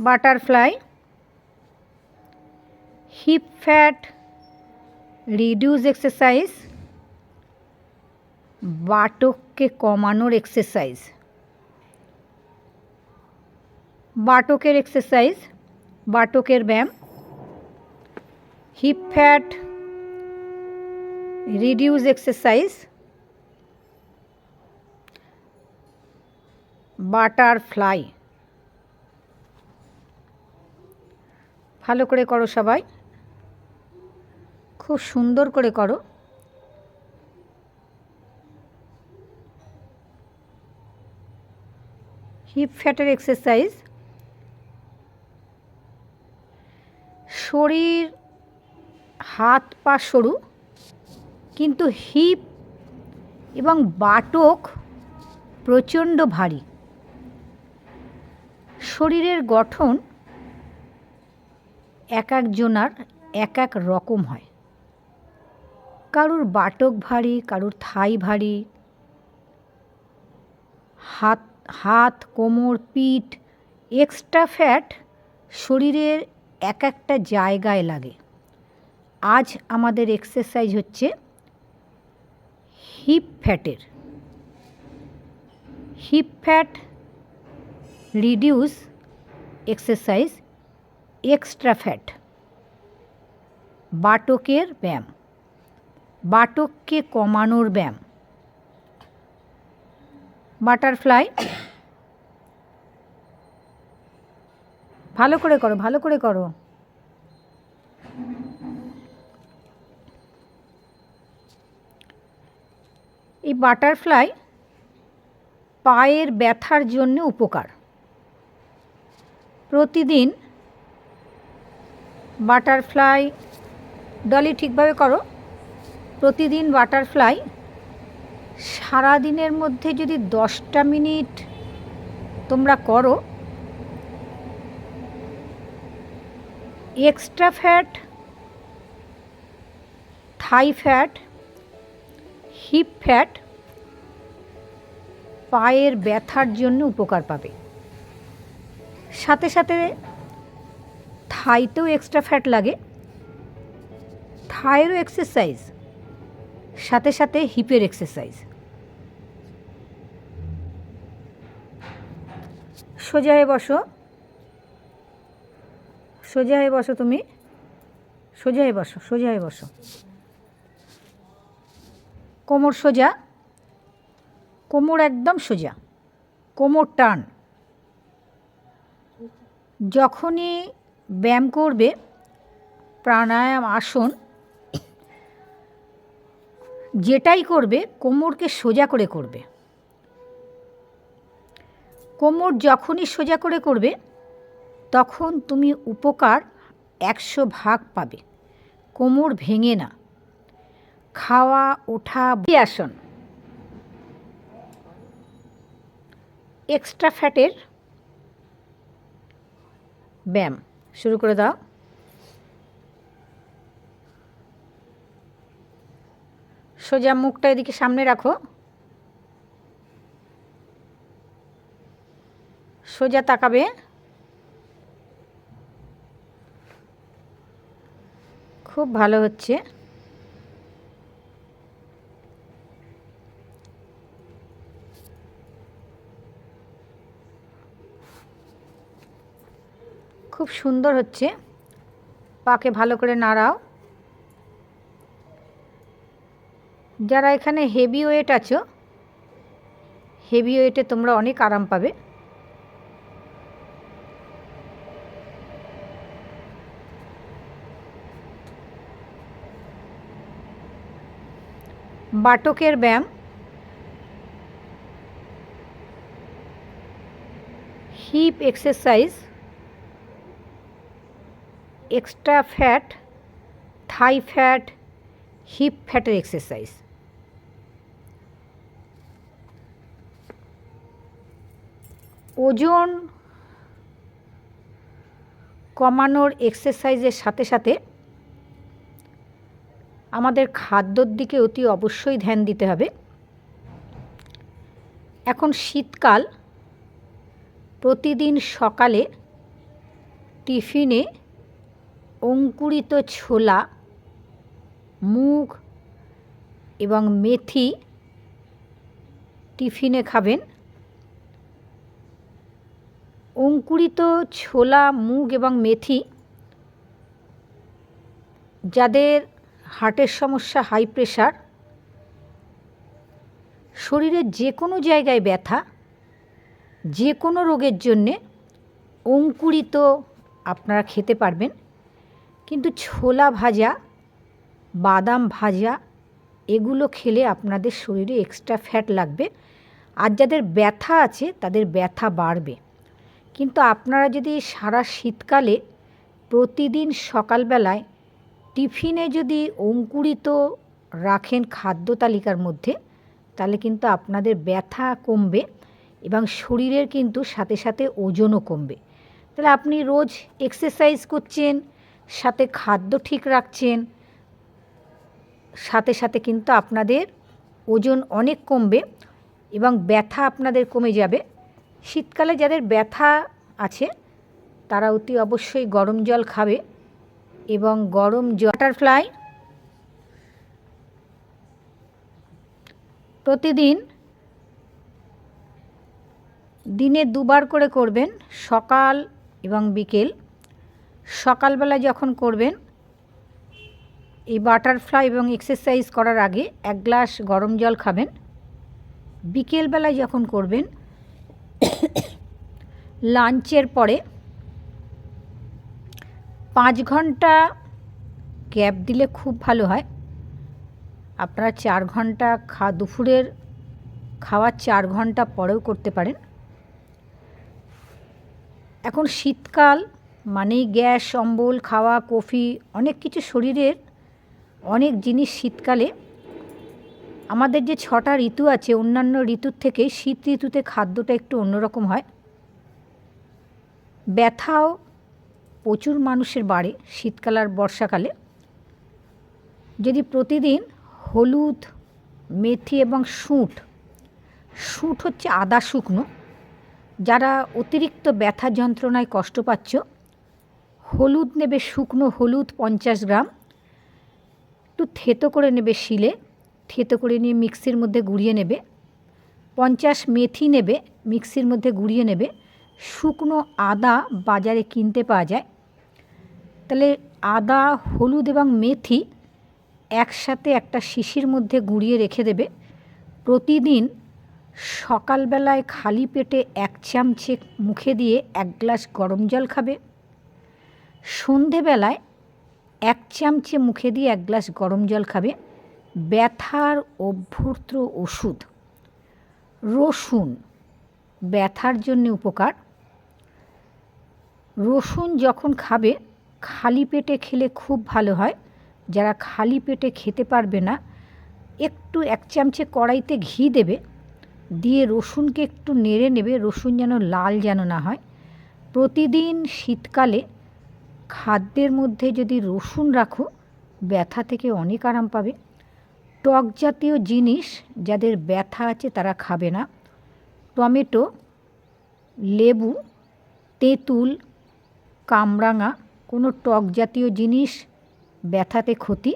Butterfly, hip fat reduce exercise, বাটককে কমানোর exercise. বাটকের এক্সারসাইজ, বাটকের ব্যায়াম, hip fat reduce exercise, butterfly. ভালো করে করো সবাই, খুব সুন্দর করে করো। হিপ ফ্যাটের এক্সারসাইজ, শরীর হাত পা সরু কিন্তু হিপ এবং বাটক প্রচণ্ড ভারী। শরীরের গঠন এক একজনার এক এক রকম হয়, কারুর বাটক ভারী, কারুর থাই ভারী, হাত কোমর পিঠ এক্সট্রা ফ্যাট শরীরের এক একটা জায়গায় লাগে। আজ আমাদের এক্সারসাইজ হচ্ছে হিপ ফ্যাটের। Hip fat reduce exercise, extra fat, বাটকের ব্যায়াম, বাটককে কমানোর ব্যায়াম। বাটারফ্লাই, ভালো করে করো, ভালো করে করো। এই বাটারফ্লাই পায়ের ব্যথার জন্য উপকার। প্রতিদিন বাটারফ্লাই, ডলি ঠিকভাবে করো। প্রতিদিন বাটারফ্লাই সারাদিনের মধ্যে যদি 10টা মিনিট তোমরা করো, extra fat, thigh fat, hip fat পায়ের ব্যথার জন্য উপকার পাবে। সাথে সাথে থাইতেও এক্সট্রা ফ্যাট লাগে, থাইয়েরও এক্সারসাইজ, সাথে সাথে হিপের এক্সারসাইজ। সোজা হয়ে বসো, সোজা হয়ে বসো, তুমি সোজা হয়ে বসো, সোজা হয়ে বসো। কোমর সোজা, কোমর একদম সোজা, কোমর টান। যখনই ব্যায়াম করবে, প্রাণায়াম, আসন যেটাই করবে কোমরকে সোজা করে করবে। কোমর যখনই সোজা করে করবে তখন তুমি উপকার 100 ভাগ পাবে, কোমর ভেঙে না। খাওয়া ওঠা আসন, এক্সট্রা ফ্যাটের ব্যায়াম শুরু করে দাও। সোজা মুখটা এদিকে সামনে রাখো, সোজা তাকাবে। খুব ভালো হচ্ছে। খুব সুন্দর হচ্ছে। পাকে ভালো করে নাড়াও। যারা এখানে হেভি ওয়েট আছো, হেভি ওয়েটে তোমরা অনেক আরাম পাবে। বাটকের ব্যায়াম, hip exercise, extra fat, thigh fat, hip ফ্যাটের এক্সারসাইজ। ওজন কমানোর এক্সারসাইজের সাথে সাথে আমাদের খাদ্যর দিকে অতি অবশ্যই ধ্যান দিতে হবে। এখন শীতকাল, প্রতিদিন সকালে টিফিনে অঙ্কুরিত ছোলা, মুগ এবং মেথি টিফিনে খাবেন। অঙ্কুরিত ছোলা, মুগ এবং মেথি যাদের হার্টের সমস্যা, হাই প্রেশার, শরীরের যে কোনো জায়গায় ব্যথা, যে কোনো রোগের জন্যে অঙ্কুরিত আপনারা খেতে পারবেন। কিন্তু ছোলা ভাজা, বাদাম ভাজা এগুলো খেলে আপনাদের শরীরে এক্সট্রা ফ্যাট লাগবে, আর যাদের ব্যথা আছে তাদের ব্যথা বাড়বে। কিন্তু আপনারা যদি সারা শীতকালে প্রতিদিন সকালবেলায় টিফিনে যদি অঙ্কুরিত রাখেন খাদ্য তালিকার মধ্যে, তাহলে কিন্তু আপনাদের ব্যথা কমবে এবং শরীরের কিন্তু সাথে সাথে ওজনও কমবে। তাহলে আপনি রোজ এক্সারসাইজ করছেন, সাথে খাদ্য ঠিক রাখছেন, সাথে সাথে কিন্তু আপনাদের ওজন অনেক কমবে এবং ব্যথা আপনাদের কমে যাবে। শীতকালে যাদের ব্যথা আছে তারা অতি অবশ্যই গরম জল খাবে এবং গরম জল। বাটারফ্লাই প্রতিদিন দিনে 2 বার করে করবেন, সকাল এবং বিকেল। সকালবেলা যখন করবেন এই বাটারফ্লাই এবং এক্সারসাইজ করার আগে 1 গ্লাস গরম জল খাবেন। বিকেলবেলায় যখন করবেন লাঞ্চের পরে 5 ঘন্টা গ্যাপ দিলে খুব ভালো হয়। আপনারা 4 ঘন্টা দুপুরের খাওয়ার 4 ঘন্টা পরেও করতে পারেন। এখন শীতকাল মানেই গ্যাস, অম্বল, খাওয়া, কফি, অনেক কিছু শরীরের অনেক জিনিস শীতকালে। আমাদের যে 6টা ঋতু আছে, অন্যান্য ঋতুর থেকে শীত ঋতুতে খাদ্যটা একটু অন্যরকম হয়। ব্যথাও প্রচুর মানুষের বাড়ে শীতকাল আর বর্ষাকালে। যদি প্রতিদিন হলুদ, মেথি এবং শুঁট হচ্ছে আদা শুকনো, যারা অতিরিক্ত ব্যথা যন্ত্রণায় কষ্ট পাচ্ছ, হলুদ নেবে, শুকনো হলুদ 50 গ্রাম, একটু থেতো করে নেবে শিলে, থেতো করে নিয়ে মিক্সির মধ্যে গুঁড়িয়ে নেবে। 50 মেথি নেবে, মিক্সির মধ্যে গুঁড়িয়ে নেবে। শুকনো আদা বাজারে কিনতে পাওয়া যায়। তাহলে আদা, হলুদ এবং মেথি একসাথে একটা শিশির মধ্যে গুঁড়িয়ে রেখে দেবে। প্রতিদিন সকালবেলায় খালি পেটে 1 চামচে মুখে দিয়ে 1 গ্লাস গরম জল খাবে। সন্ধেবেলায় 1 চামচে মুখে দিয়ে 1 গ্লাস গরম জল খাবে। ব্যথার অভ্যর্থ ওষুধ রসুন, ব্যথার জন্য উপকার। রসুন যখন খাবে খালি পেটে খেলে খুব ভালো হয়। যারা খালি পেটে খেতে পারবে না, একটু 1 চামচে কড়াইতে ঘি দেবে, দিয়ে রসুনকে একটু নেড়ে নেবে, রসুন যেন লাল যেন না হয়। প্রতিদিন শীতকালে খাদ্যের মধ্যে যদি রসুন রাখো, ব্যথা থেকে অনেক আরাম পাবে। টক জাতীয় জিনিস যাদের ব্যথা আছে তারা খাবে না। টমেটো, লেবু, তেঁতুল, কামরাঙা, কোনো টক জাতীয় জিনিস ব্যথাতে ক্ষতি।